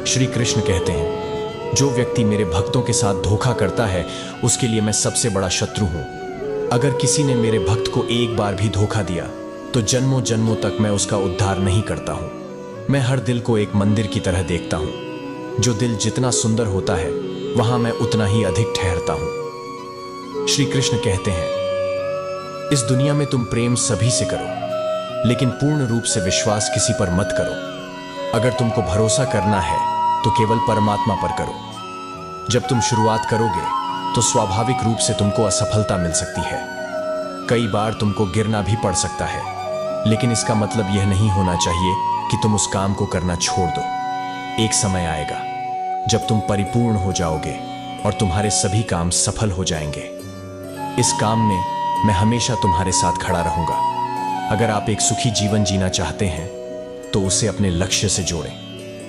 श्री कृष्ण कहते हैं, जो व्यक्ति मेरे भक्तों के साथ धोखा करता है उसके लिए मैं सबसे बड़ा शत्रु हूं। अगर किसी ने मेरे भक्त को एक बार भी धोखा दिया तो जन्मों जन्मों तक मैं उसका उद्धार नहीं करता हूं। मैं हर दिल को एक मंदिर की तरह देखता हूं। जो दिल जितना सुंदर होता है वहां मैं उतना ही अधिक ठहरता हूं। श्री कृष्ण कहते हैं, इस दुनिया में तुम प्रेम सभी से करो, लेकिन पूर्ण रूप से विश्वास किसी पर मत करो। अगर तुमको भरोसा करना है तो केवल परमात्मा पर करो। जब तुम शुरुआत करोगे तो स्वाभाविक रूप से तुमको असफलता मिल सकती है। कई बार तुमको गिरना भी पड़ सकता है, लेकिन इसका मतलब यह नहीं होना चाहिए कि तुम उस काम को करना छोड़ दो। एक समय आएगा जब तुम परिपूर्ण हो जाओगे और तुम्हारे सभी काम सफल हो जाएंगे। इस काम में मैं हमेशा तुम्हारे साथ खड़ा रहूंगा। अगर आप एक सुखी जीवन जीना चाहते हैं तो उसे अपने लक्ष्य से जोड़ें,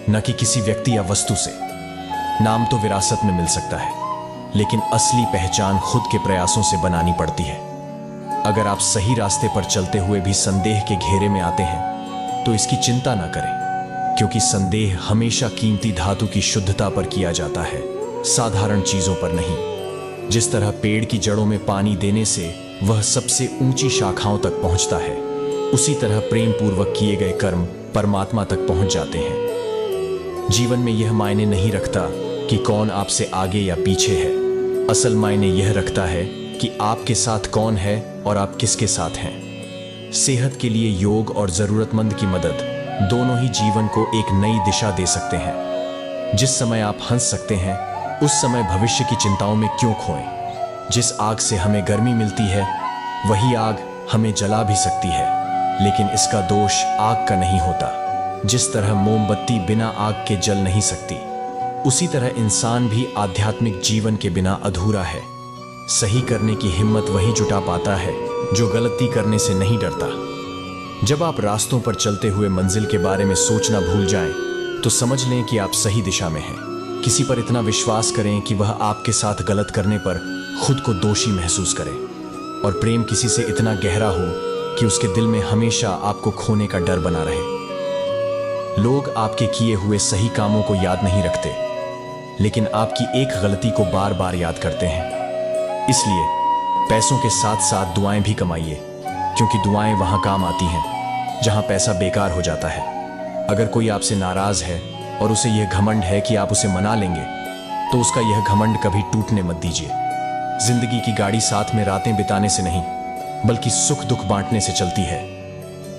न कि किसी व्यक्ति या वस्तु से। नाम तो विरासत में मिल सकता है, लेकिन असली पहचान खुद के प्रयासों से बनानी पड़ती है। अगर आप सही रास्ते पर चलते हुए भी संदेह के घेरे में आते हैं तो इसकी चिंता न करें, क्योंकि संदेह हमेशा कीमती धातु की शुद्धता पर किया जाता है, साधारण चीजों पर नहीं। जिस तरह पेड़ की जड़ों में पानी देने से वह सबसे ऊंची शाखाओं तक पहुंचता है, उसी तरह प्रेम पूर्वक किए गए कर्म परमात्मा तक पहुंच जाते हैं। जीवन में यह मायने नहीं रखता कि कौन आपसे आगे या पीछे है। असल मायने यह रखता है कि आपके साथ कौन है और आप किसके साथ हैं। सेहत के लिए योग और जरूरतमंद की मदद दोनों ही जीवन को एक नई दिशा दे सकते हैं। जिस समय आप हंस सकते हैं उस समय भविष्य की चिंताओं में क्यों खोएं। जिस आग से हमें गर्मी मिलती है वही आग हमें जला भी सकती है, लेकिन इसका दोष आग का नहीं होता। जिस तरह मोमबत्ती बिना आग के जल नहीं सकती, उसी तरह इंसान भी आध्यात्मिक जीवन के बिना अधूरा है। सही करने की हिम्मत वही जुटा पाता है जो गलती करने से नहीं डरता। जब आप रास्तों पर चलते हुए मंजिल के बारे में सोचना भूल जाएं, तो समझ लें कि आप सही दिशा में हैं। किसी पर इतना विश्वास करें कि वह आपके साथ गलत करने पर खुद को दोषी महसूस करे, और प्रेम किसी से इतना गहरा हो कि उसके दिल में हमेशा आपको खोने का डर बना रहे। लोग आपके किए हुए सही कामों को याद नहीं रखते, लेकिन आपकी एक गलती को बार बार याद करते हैं। इसलिए पैसों के साथ साथ दुआएं भी कमाइए, क्योंकि दुआएं वहां काम आती हैं जहां पैसा बेकार हो जाता है। अगर कोई आपसे नाराज है और उसे यह घमंड है कि आप उसे मना लेंगे, तो उसका यह घमंड कभी टूटने मत दीजिए। जिंदगी की गाड़ी साथ में रातें बिताने से नहीं, बल्कि सुख दुख बांटने से चलती है।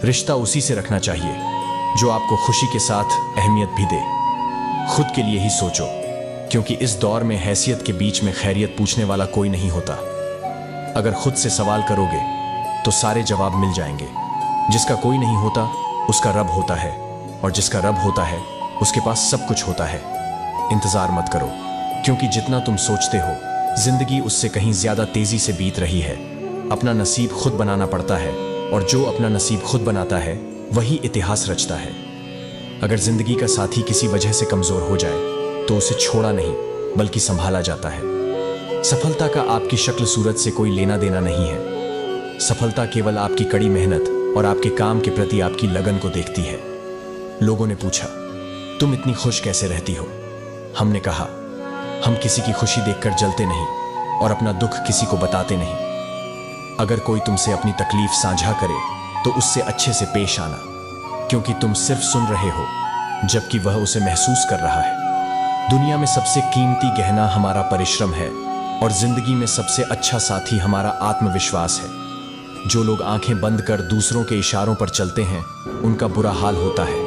रिश्ता उसी से रखना चाहिए जो आपको खुशी के साथ अहमियत भी दे। खुद के लिए ही सोचो, क्योंकि इस दौर में हैसियत के बीच में खैरियत पूछने वाला कोई नहीं होता। अगर खुद से सवाल करोगे तो सारे जवाब मिल जाएंगे। जिसका कोई नहीं होता उसका रब होता है, और जिसका रब होता है उसके पास सब कुछ होता है। इंतजार मत करो, क्योंकि जितना तुम सोचते हो जिंदगी उससे कहीं ज्यादा तेजी से बीत रही है। अपना नसीब खुद बनाना पड़ता है, और जो अपना नसीब खुद बनाता है वही इतिहास रचता है। अगर जिंदगी का साथी किसी वजह से कमजोर हो जाए तो उसे छोड़ा नहीं बल्कि संभाला जाता है। सफलता का आपकी शक्ल सूरत से कोई लेना देना नहीं है। सफलता केवल आपकी कड़ी मेहनत और आपके काम के प्रति आपकी लगन को देखती है। लोगों ने पूछा, तुम इतनी खुश कैसे रहती हो? हमने कहा, हम किसी की खुशी देखकर जलते नहीं और अपना दुख किसी को बताते नहीं। अगर कोई तुमसे अपनी तकलीफ साझा करे तो उससे अच्छे से पेश आना, क्योंकि तुम सिर्फ सुन रहे हो जबकि वह उसे महसूस कर रहा है। दुनिया में सबसे कीमती गहना हमारा परिश्रम है, और जिंदगी में सबसे अच्छा साथी हमारा आत्मविश्वास है। जो लोग आंखें बंद कर दूसरों के इशारों पर चलते हैं उनका बुरा हाल होता है।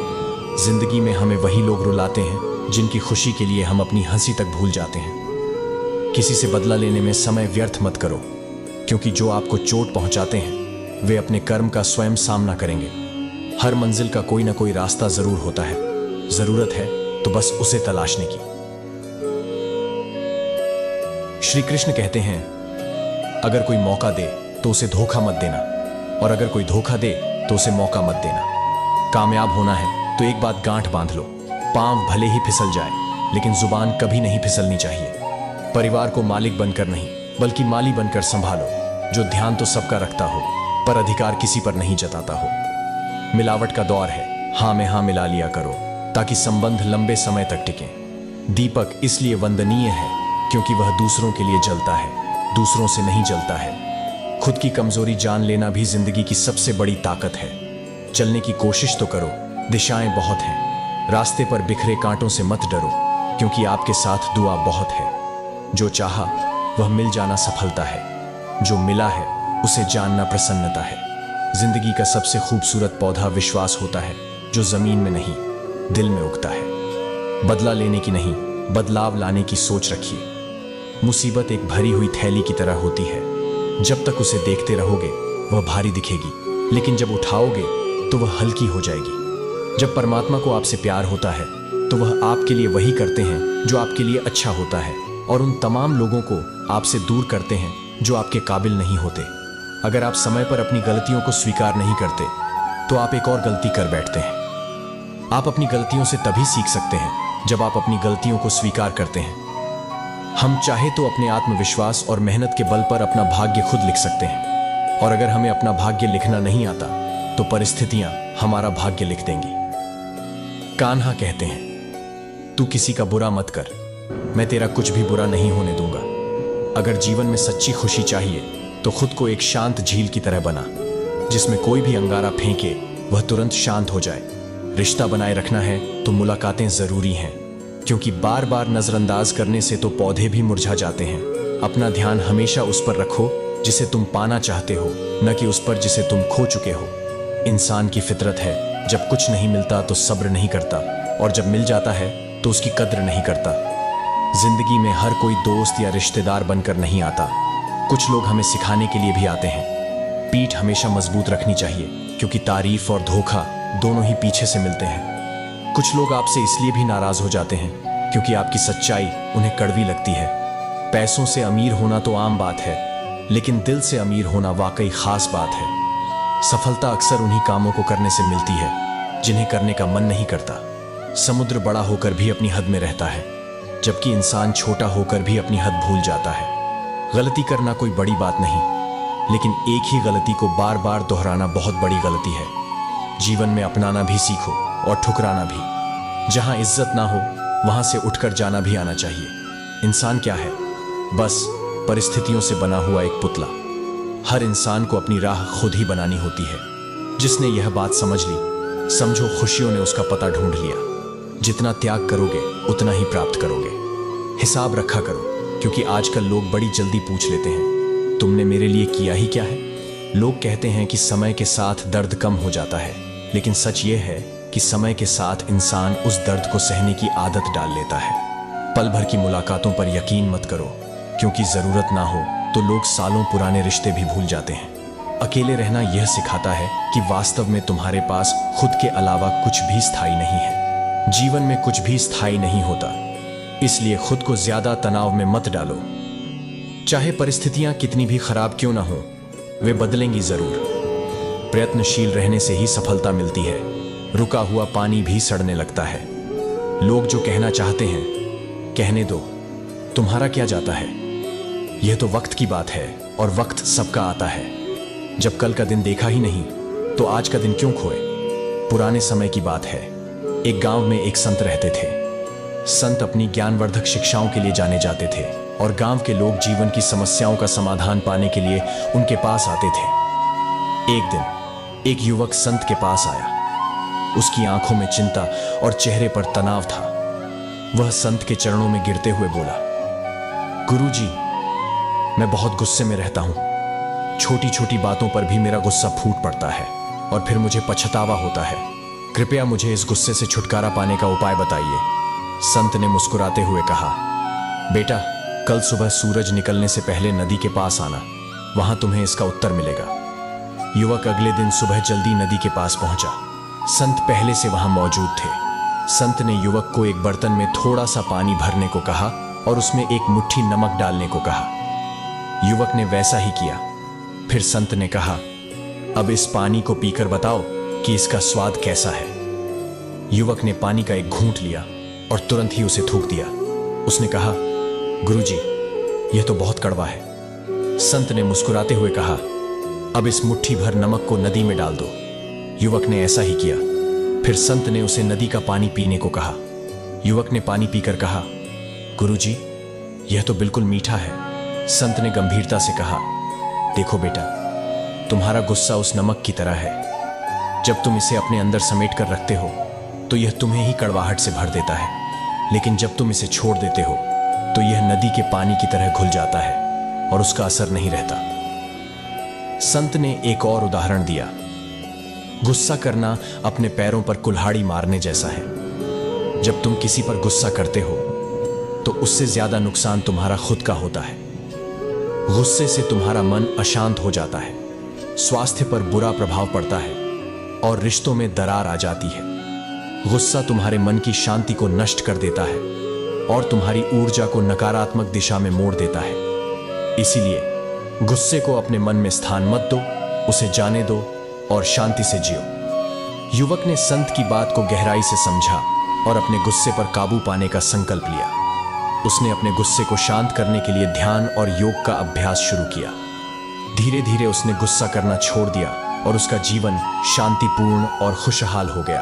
जिंदगी में हमें वही लोग रुलाते हैं जिनकी खुशी के लिए हम अपनी हंसी तक भूल जाते हैं। किसी से बदला लेने में समय व्यर्थ मत करो, क्योंकि जो आपको चोट पहुंचाते हैं वे अपने कर्म का स्वयं सामना करेंगे। हर मंजिल का कोई ना कोई रास्ता जरूर होता है, जरूरत है तो बस उसे तलाशने की। श्री कृष्ण कहते हैं, अगर कोई मौका दे तो उसे धोखा मत देना, और अगर कोई धोखा दे तो उसे मौका मत देना। कामयाब होना है तो एक बात गांठ बांध लो, पांव भले ही फिसल जाए लेकिन जुबान कभी नहीं फिसलनी चाहिए। परिवार को मालिक बनकर नहीं बल्कि माली बनकर संभालो, जो ध्यान तो सबका रखता हो पर अधिकार किसी पर नहीं जताता हो। मिलावट का दौर है, हाँ में हाँ मिला लिया करो, ताकि संबंध लंबे समय तक टिके। दीपक इसलिए वंदनीय है क्योंकि वह दूसरों के लिए जलता है, दूसरों से नहीं जलता है। खुद की कमजोरी जान लेना भी जिंदगी की सबसे बड़ी ताकत है। चलने की कोशिश तो करो, दिशाएं बहुत हैं। रास्ते पर बिखरे कांटों से मत डरो क्योंकि आपके साथ दुआ बहुत है। जो चाहा वह मिल जाना सफलता है, जो मिला है उसे जानना प्रसन्नता है। जिंदगी का सबसे खूबसूरत पौधा विश्वास होता है, जो जमीन में नहीं दिल में उगता है। बदला लेने की नहीं, बदलाव लाने की सोच रखिए। मुसीबत एक भरी हुई थैली की तरह होती है। जब तक उसे देखते रहोगे वह भारी दिखेगी, लेकिन जब उठाओगे तो वह हल्की हो जाएगी। जब परमात्मा को आपसे प्यार होता है तो वह आपके लिए वही करते हैं जो आपके लिए अच्छा होता है, और उन तमाम लोगों को आपसे दूर करते हैं जो आपके काबिल नहीं होते। अगर आप समय पर अपनी गलतियों को स्वीकार नहीं करते तो आप एक और गलती कर बैठते हैं। आप अपनी गलतियों से तभी सीख सकते हैं जब आप अपनी गलतियों को स्वीकार करते हैं। हम चाहे तो अपने आत्मविश्वास और मेहनत के बल पर अपना भाग्य खुद लिख सकते हैं, और अगर हमें अपना भाग्य लिखना नहीं आता तो परिस्थितियां हमारा भाग्य लिख देंगी। कान्हा कहते हैं, तू किसी का बुरा मत कर, मैं तेरा कुछ भी बुरा नहीं होने दूंगा। अगर जीवन में सच्ची खुशी चाहिए तो खुद को एक शांत झील की तरह बना, जिसमें कोई भी अंगारा फेंके वह तुरंत शांत हो जाए। रिश्ता बनाए रखना है तो मुलाकातें जरूरी हैं, क्योंकि बार बार नजरअंदाज करने से तो पौधे भी मुरझा जाते हैं। अपना ध्यान हमेशा उस पर रखो जिसे तुम पाना चाहते हो, न कि उस पर जिसे तुम खो चुके हो। इंसान की फितरत है, जब कुछ नहीं मिलता तो सब्र नहीं करता, और जब मिल जाता है तो उसकी कद्र नहीं करता। जिंदगी में हर कोई दोस्त या रिश्तेदार बनकर नहीं आता, कुछ लोग हमें सिखाने के लिए भी आते हैं। पीठ हमेशा मजबूत रखनी चाहिए, क्योंकि तारीफ और धोखा दोनों ही पीछे से मिलते हैं। कुछ लोग आपसे इसलिए भी नाराज हो जाते हैं क्योंकि आपकी सच्चाई उन्हें कड़वी लगती है। पैसों से अमीर होना तो आम बात है, लेकिन दिल से अमीर होना वाकई खास बात है। सफलता अक्सर उन्हीं कामों को करने से मिलती है जिन्हें करने का मन नहीं करता। समुद्र बड़ा होकर भी अपनी हद में रहता है, जबकि इंसान छोटा होकर भी अपनी हद भूल जाता है। गलती करना कोई बड़ी बात नहीं, लेकिन एक ही गलती को बार बार दोहराना बहुत बड़ी गलती है। जीवन में अपनाना भी सीखो और ठुकराना भी। जहां इज्जत ना हो वहां से उठकर जाना भी आना चाहिए। इंसान क्या है? बस परिस्थितियों से बना हुआ एक पुतला। हर इंसान को अपनी राह खुद ही बनानी होती है। जिसने यह बात समझ ली, समझो खुशियों ने उसका पता ढूंढ लिया। जितना त्याग करोगे उतना ही प्राप्त करोगे। हिसाब रखा करो, क्योंकि आजकल लोग बड़ी जल्दी पूछ लेते हैं, तुमने मेरे लिए किया ही क्या है? लोग कहते हैं कि समय के साथ दर्द कम हो जाता है, लेकिन सच ये है कि समय के साथ इंसान उस दर्द को सहने की आदत डाल लेता है। पल भर की मुलाकातों पर यकीन मत करो, क्योंकि जरूरत ना हो तो लोग सालों पुराने रिश्ते भी भूल जाते हैं। अकेले रहना यह सिखाता है कि वास्तव में तुम्हारे पास खुद के अलावा कुछ भी स्थायी नहीं है। जीवन में कुछ भी स्थायी नहीं होता, इसलिए खुद को ज्यादा तनाव में मत डालो। चाहे परिस्थितियां कितनी भी खराब क्यों ना हो, वे बदलेंगी जरूर। प्रयत्नशील रहने से ही सफलता मिलती है। रुका हुआ पानी भी सड़ने लगता है। लोग जो कहना चाहते हैं कहने दो, तुम्हारा क्या जाता है? यह तो वक्त की बात है, और वक्त सबका आता है। जब कल का दिन देखा ही नहीं तो आज का दिन क्यों खोए? पुराने समय की बात है। एक गांव में एक संत रहते थे। संत अपनी ज्ञानवर्धक शिक्षाओं के लिए जाने जाते थे, और गांव के लोग जीवन की समस्याओं का समाधान पाने के लिए उनके पास आते थे। एक दिन एक युवक संत के पास आया। उसकी आंखों में चिंता और चेहरे पर तनाव था। वह संत के चरणों में गिरते हुए बोला, गुरुजी, मैं बहुत गुस्से में रहता हूं। छोटी छोटी बातों पर भी मेरा गुस्सा फूट पड़ता है और फिर मुझे पछतावा होता है। कृपया मुझे इस गुस्से से छुटकारा पाने का उपाय बताइए। संत ने मुस्कुराते हुए कहा, बेटा, कल सुबह सूरज निकलने से पहले नदी के पास आना, वहां तुम्हें इसका उत्तर मिलेगा। युवक अगले दिन सुबह जल्दी नदी के पास पहुंचा। संत पहले से वहां मौजूद थे। संत ने युवक को एक बर्तन में थोड़ा सा पानी भरने को कहा और उसमें एक मुट्ठी नमक डालने को कहा। युवक ने वैसा ही किया। फिर संत ने कहा, अब इस पानी को पीकर बताओ कि इसका स्वाद कैसा है। युवक ने पानी का एक घूंट लिया और तुरंत ही उसे थूक दिया। उसने कहा, गुरुजी, यह तो बहुत कड़वा है। संत ने मुस्कुराते हुए कहा, अब इस मुट्ठी भर नमक को नदी में डाल दो। युवक ने ऐसा ही किया। फिर संत ने उसे नदी का पानी पीने को कहा। युवक ने पानी पीकर कहा, गुरुजी, यह तो बिल्कुल मीठा है। संत ने गंभीरता से कहा, देखो बेटा, तुम्हारा गुस्सा उस नमक की तरह है। जब तुम इसे अपने अंदर समेट कर रखते हो तो यह तुम्हें ही कड़वाहट से भर देता है, लेकिन जब तुम इसे छोड़ देते हो तो यह नदी के पानी की तरह घुल जाता है और उसका असर नहीं रहता। संत ने एक और उदाहरण दिया, गुस्सा करना अपने पैरों पर कुल्हाड़ी मारने जैसा है। जब तुम किसी पर गुस्सा करते हो तो उससे ज्यादा नुकसान तुम्हारा खुद का होता है। गुस्से से तुम्हारा मन अशांत हो जाता है, स्वास्थ्य पर बुरा प्रभाव पड़ता है और रिश्तों में दरार आ जाती है। गुस्सा तुम्हारे मन की शांति को नष्ट कर देता है और तुम्हारी ऊर्जा को नकारात्मक दिशा में मोड़ देता है। इसीलिए गुस्से को अपने मन में स्थान मत दो, उसे जाने दो और शांति से जियो। युवक ने संत की बात को गहराई से समझा और अपने गुस्से पर काबू पाने का संकल्प लिया। उसने अपने गुस्से को शांत करने के लिए ध्यान और योग का अभ्यास शुरू किया। धीरे धीरे उसने गुस्सा करना छोड़ दिया और उसका जीवन शांतिपूर्ण और खुशहाल हो गया।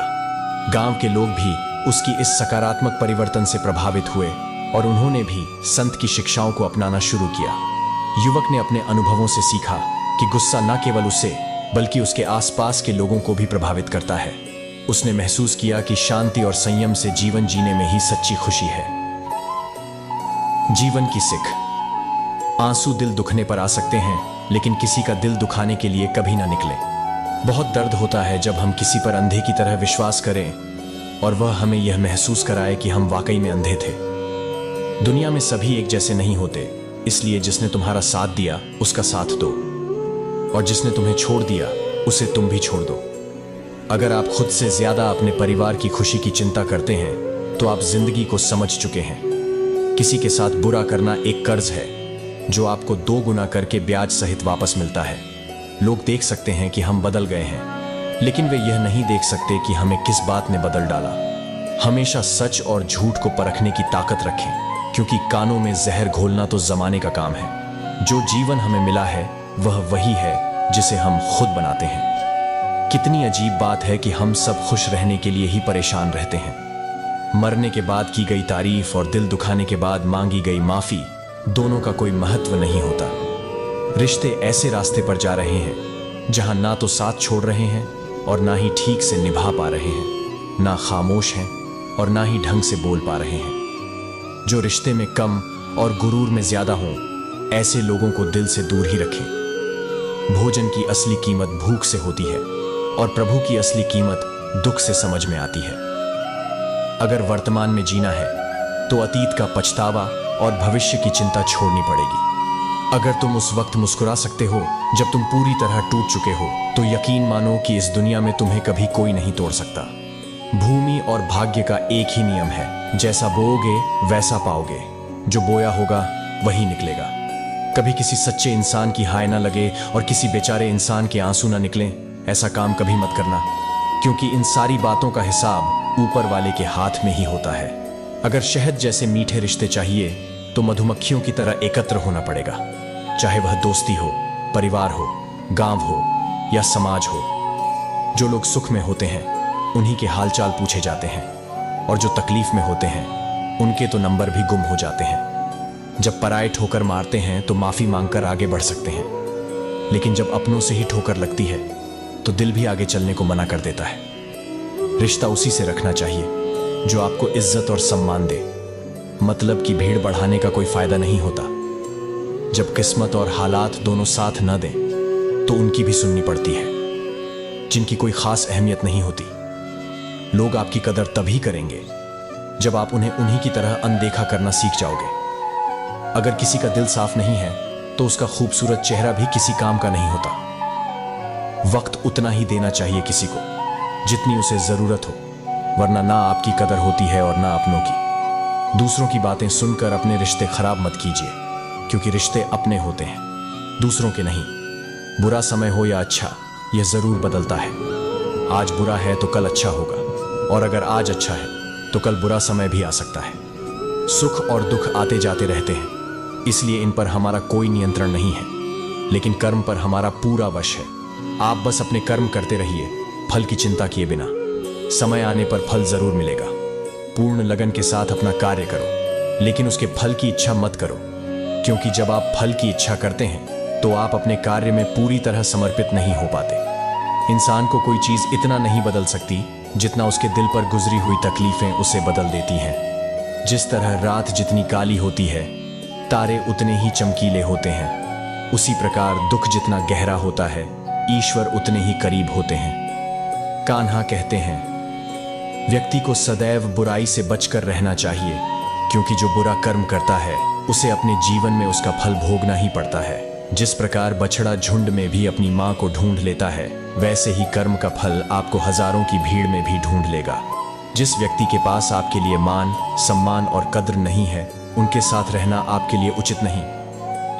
गांव के लोग भी उसकी इस सकारात्मक परिवर्तन से प्रभावित हुए और उन्होंने भी संत की शिक्षाओं को अपनाना शुरू किया। युवक ने अपने अनुभवों से सीखा कि गुस्सा न केवल उसे बल्कि उसके आसपास के लोगों को भी प्रभावित करता है। उसने महसूस किया कि शांति और संयम से जीवन जीने में ही सच्ची खुशी है। जीवन की सीख, आंसू दिल दुखने पर आ सकते हैं, लेकिन किसी का दिल दुखाने के लिए कभी ना निकले। बहुत दर्द होता है जब हम किसी पर अंधे की तरह विश्वास करें और वह हमें यह महसूस कराए कि हम वाकई में अंधे थे। दुनिया में सभी एक जैसे नहीं होते, इसलिए जिसने तुम्हारा साथ दिया उसका साथ दो और जिसने तुम्हें छोड़ दिया उसे तुम भी छोड़ दो। अगर आप खुद से ज्यादा अपने परिवार की खुशी की चिंता करते हैं तो आप जिंदगी को समझ चुके हैं। किसी के साथ बुरा करना एक कर्ज है जो आपको 2 गुना करके ब्याज सहित वापस मिलता है। लोग देख सकते हैं कि हम बदल गए हैं, लेकिन वे यह नहीं देख सकते कि हमें किस बात ने बदल डाला। हमेशा सच और झूठ को परखने की ताकत रखें, क्योंकि कानों में जहर घोलना तो जमाने का काम है। जो जीवन हमें मिला है वह वही है जिसे हम खुद बनाते हैं। कितनी अजीब बात है कि हम सब खुश रहने के लिए ही परेशान रहते हैं। मरने के बाद की गई तारीफ और दिल दुखाने के बाद मांगी गई माफी, दोनों का कोई महत्व नहीं होता। रिश्ते ऐसे रास्ते पर जा रहे हैं जहां ना तो साथ छोड़ रहे हैं और ना ही ठीक से निभा पा रहे हैं, ना खामोश हैं और ना ही ढंग से बोल पा रहे हैं। जो रिश्ते में कम और गुरूर में ज्यादा हों, ऐसे लोगों को दिल से दूर ही रखें। भोजन की असली कीमत भूख से होती है और प्रभु की असली कीमत दुख से समझ में आती है। अगर वर्तमान में जीना है तो अतीत का पछतावा और भविष्य की चिंता छोड़नी पड़ेगी। अगर तुम उस वक्त मुस्कुरा सकते हो जब तुम पूरी तरह टूट चुके हो, तो यकीन मानो कि इस दुनिया में तुम्हें कभी कोई नहीं तोड़ सकता। भूमि और भाग्य का एक ही नियम है, जैसा बोओगे वैसा पाओगे। जो बोया होगा वही निकलेगा। कभी किसी सच्चे इंसान की हाय ना लगे और किसी बेचारे इंसान के आंसू ना निकलें, ऐसा काम कभी मत करना, क्योंकि इन सारी बातों का हिसाब ऊपर वाले के हाथ में ही होता है। अगर शहद जैसे मीठे रिश्ते चाहिए तो मधुमक्खियों की तरह एकत्र होना पड़ेगा, चाहे वह दोस्ती हो, परिवार हो, गांव हो या समाज हो। जो लोग सुख में होते हैं उन्हीं के हालचाल पूछे जाते हैं, और जो तकलीफ में होते हैं उनके तो नंबर भी गुम हो जाते हैं। जब पराये ठोकर मारते हैं तो माफी मांगकर आगे बढ़ सकते हैं, लेकिन जब अपनों से ही ठोकर लगती है तो दिल भी आगे चलने को मना कर देता है। रिश्ता उसी से रखना चाहिए जो आपको इज्जत और सम्मान दे। मतलब की भीड़ बढ़ाने का कोई फायदा नहीं होता। जब किस्मत और हालात दोनों साथ न दें तो उनकी भी सुननी पड़ती है, जिनकी कोई खास अहमियत नहीं होती। लोग आपकी कदर तभी करेंगे जब आप उन्हें उन्हीं की तरह अनदेखा करना सीख जाओगे। अगर किसी का दिल साफ नहीं है तो उसका खूबसूरत चेहरा भी किसी काम का नहीं होता। वक्त उतना ही देना चाहिए किसी को जितनी उसे जरूरत हो, वरना ना आपकी कदर होती है और ना अपनों की। दूसरों की बातें सुनकर अपने रिश्ते खराब मत कीजिए, क्योंकि रिश्ते अपने होते हैं, दूसरों के नहीं। बुरा समय हो या अच्छा, यह जरूर बदलता है। आज बुरा है तो कल अच्छा होगा, और अगर आज अच्छा है तो कल बुरा समय भी आ सकता है। सुख और दुख आते जाते रहते हैं, इसलिए इन पर हमारा कोई नियंत्रण नहीं है, लेकिन कर्म पर हमारा पूरा वश है। आप बस अपने कर्म करते रहिए, फल की चिंता किए बिना। समय आने पर फल जरूर मिलेगा। पूर्ण लगन के साथ अपना कार्य करो, लेकिन उसके फल की इच्छा मत करो, क्योंकि जब आप फल की इच्छा करते हैं तो आप अपने कार्य में पूरी तरह समर्पित नहीं हो पाते। इंसान को कोई चीज इतना नहीं बदल सकती जितना उसके दिल पर गुजरी हुई तकलीफें उसे बदल देती हैं। जिस तरह रात जितनी काली होती है, तारे उतने ही चमकीले होते हैं, उसी प्रकार दुख जितना गहरा होता है, ईश्वर उतने ही करीब होते हैं। कान्हा कहते हैं, व्यक्ति को सदैव बुराई से बचकर रहना चाहिए, क्योंकि जो बुरा कर्म करता है उसे अपने जीवन में उसका फल भोगना ही पड़ता है। जिस प्रकार बछड़ा झुंड में भी अपनी मां को ढूंढ लेता है, वैसे ही कर्म का फल आपको हजारों की भीड़ में भी ढूंढ लेगा। जिस व्यक्ति के पास आपके लिए मान, सम्मान और कद्र नहीं है, उनके साथ रहना आपके लिए उचित नहीं।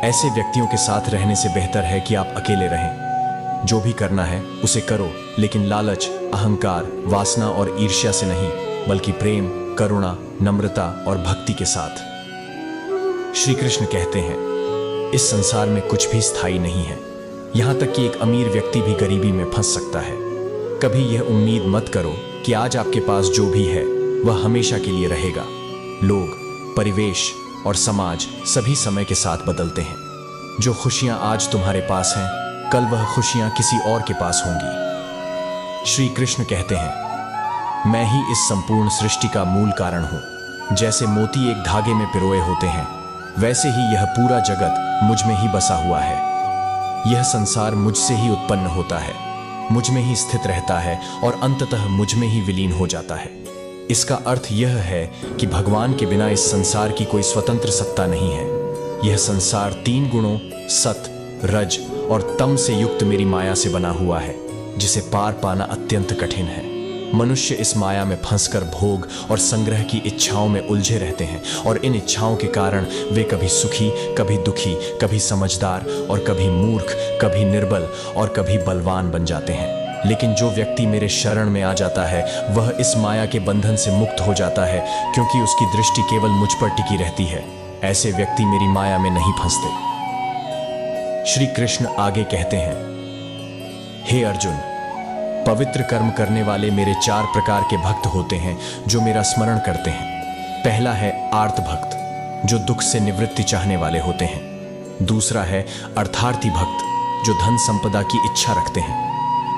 ऐसे व्यक्तियों के साथ रहने से बेहतर है कि आप अकेले रहें। जो भी करना है उसे करो, लेकिन लालच, अहंकार, वासना और ईर्ष्या से नहीं, बल्कि प्रेम, करुणा, नम्रता और भक्ति के साथ। श्री कृष्ण कहते हैं, इस संसार में कुछ भी स्थायी नहीं है, यहां तक कि एक अमीर व्यक्ति भी गरीबी में फंस सकता है। कभी यह उम्मीद मत करो कि आज आपके पास जो भी है वह हमेशा के लिए रहेगा। लोग, परिवेश और समाज सभी समय के साथ बदलते हैं। जो खुशियां आज तुम्हारे पास हैं, कल वह खुशियां किसी और के पास होंगी। श्री कृष्ण कहते हैं, मैं ही इस संपूर्ण सृष्टि का मूल कारण हूं। जैसे मोती एक धागे में पिरोए होते हैं, वैसे ही यह पूरा जगत मुझ में ही बसा हुआ है। यह संसार मुझसे ही उत्पन्न होता है, मुझ में ही स्थित रहता है और अंततः मुझ में ही विलीन हो जाता है। इसका अर्थ यह है कि भगवान के बिना इस संसार की कोई स्वतंत्र सत्ता नहीं है। यह संसार 3 गुणों सत, रज और तम से युक्त मेरी माया से बना हुआ है, जिसे पार पाना अत्यंत कठिन है। मनुष्य इस माया में फंसकर भोग और संग्रह की इच्छाओं में उलझे रहते हैं, और इन इच्छाओं के कारण वे कभी सुखी, कभी दुखी, कभी समझदार और कभी मूर्ख, कभी निर्बल और कभी बलवान बन जाते हैं। लेकिन जो व्यक्ति मेरे शरण में आ जाता है, वह इस माया के बंधन से मुक्त हो जाता है, क्योंकि उसकी दृष्टि केवल मुझ पर टिकी रहती है। ऐसे व्यक्ति मेरी माया में नहीं फंसते। श्री कृष्ण आगे कहते हैं, हे अर्जुन, पवित्र कर्म करने वाले मेरे 4 प्रकार के भक्त होते हैं जो मेरा स्मरण करते हैं। पहला है आर्त भक्त, जो दुख से निवृत्ति चाहने वाले होते हैं। दूसरा है अर्थार्थी भक्त, जो धन संपदा की इच्छा रखते हैं।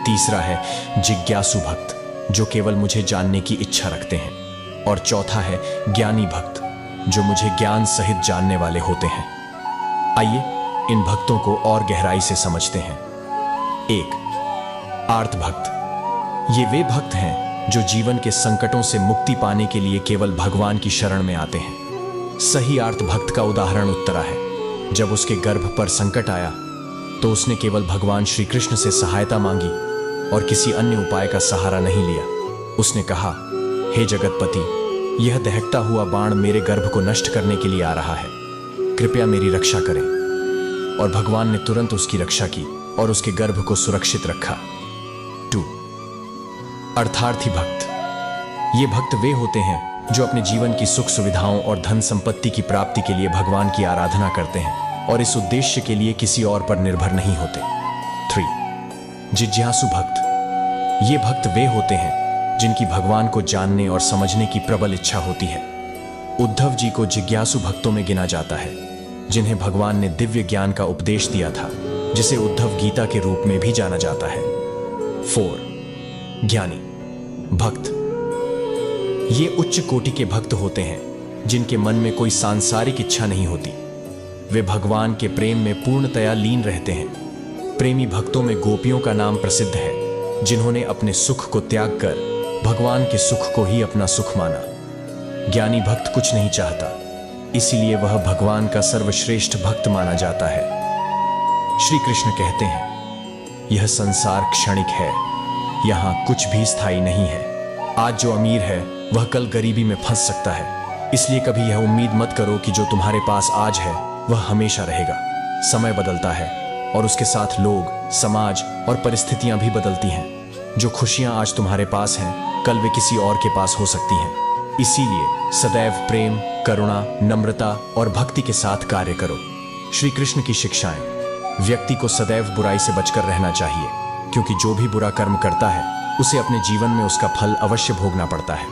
तीसरा है जिज्ञासु भक्त, जो केवल मुझे जानने की इच्छा रखते हैं। और चौथा है ज्ञानी भक्त, जो मुझे ज्ञान सहित जानने वाले होते हैं। आइए इन भक्तों को और गहराई से समझते हैं। 1. आर्त भक्त। ये वे भक्त हैं जो जीवन के संकटों से मुक्ति पाने के लिए केवल भगवान की शरण में आते हैं। सही आर्त भक्त का उदाहरण उत्तरा है। जब उसके गर्भ पर संकट आया तो उसने केवल भगवान श्री कृष्ण से सहायता मांगी और किसी अन्य उपाय का सहारा नहीं लिया। उसने कहा, हे जगतपति, यह दहकता हुआ बाण मेरे गर्भ को नष्ट करने के लिए आ रहा है, कृपया मेरी रक्षा करें। और भगवान ने तुरंत उसकी रक्षा की और उसके गर्भ को सुरक्षित रखा। 2. अर्थार्थी भक्त। ये भक्त वे होते हैं जो अपने जीवन की सुख सुविधाओं और धन संपत्ति की प्राप्ति के लिए भगवान की आराधना करते हैं और इस उद्देश्य के लिए किसी और पर निर्भर नहीं होते। 3. जिज्ञासु भक्त। ये भक्त वे होते हैं जिनकी भगवान को जानने और समझने की प्रबल इच्छा होती है। उद्धव जी को जिज्ञासु भक्तों में गिना जाता है, जिन्हें भगवान ने दिव्य ज्ञान का उपदेश दिया था, जिसे उद्धव गीता के रूप में भी जाना जाता है। 4. ज्ञानी भक्त। ये उच्च कोटि के भक्त होते हैं जिनके मन में कोई सांसारिक इच्छा नहीं होती। वे भगवान के प्रेम में पूर्णतया लीन रहते हैं। प्रेमी भक्तों में गोपियों का नाम प्रसिद्ध है, जिन्होंने अपने सुख को त्याग कर भगवान के सुख को ही अपना सुख माना। ज्ञानी भक्त कुछ नहीं चाहता, इसीलिए वह भगवान का सर्वश्रेष्ठ भक्त माना जाता है। श्री कृष्ण कहते हैं, यह संसार क्षणिक है, यहाँ कुछ भी स्थायी नहीं है। आज जो अमीर है वह कल गरीबी में फंस सकता है, इसलिए कभी यह उम्मीद मत करो कि जो तुम्हारे पास आज है वह हमेशा रहेगा। समय बदलता है और उसके साथ लोग, समाज और परिस्थितियां भी बदलती हैं। जो खुशियां आज तुम्हारे पास हैं, कल वे किसी और के पास हो सकती हैं। इसीलिए सदैव प्रेम, करुणा, नम्रता और भक्ति के साथ कार्य करो। श्री कृष्ण की शिक्षाएं। व्यक्ति को सदैव बुराई से बचकर रहना चाहिए, क्योंकि जो भी बुरा कर्म करता है उसे अपने जीवन में उसका फल अवश्य भोगना पड़ता है।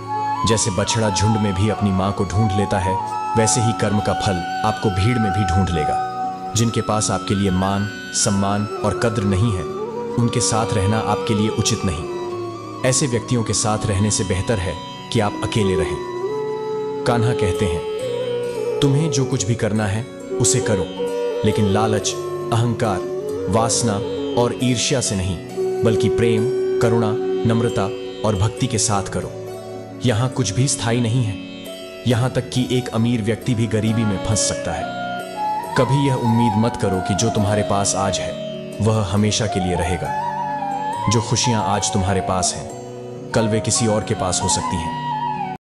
जैसे बछड़ा झुंड में भी अपनी मां को ढूंढ लेता है, वैसे ही कर्म का फल आपको भीड़ में भी ढूंढ लेगा। जिनके पास आपके लिए मान, सम्मान और कद्र नहीं है, उनके साथ रहना आपके लिए उचित नहीं। ऐसे व्यक्तियों के साथ रहने से बेहतर है कि आप अकेले रहें। कान्हा कहते हैं, तुम्हें जो कुछ भी करना है उसे करो, लेकिन लालच, अहंकार, वासना और ईर्ष्या से नहीं, बल्कि प्रेम, करुणा, नम्रता और भक्ति के साथ करो। यहां कुछ भी स्थायी नहीं है। यहां तक कि एक अमीर व्यक्ति भी गरीबी में फंस सकता है। कभी यह उम्मीद मत करो कि जो तुम्हारे पास आज है वह हमेशा के लिए रहेगा। जो खुशियां आज तुम्हारे पास हैं, कल वे किसी और के पास हो सकती हैं।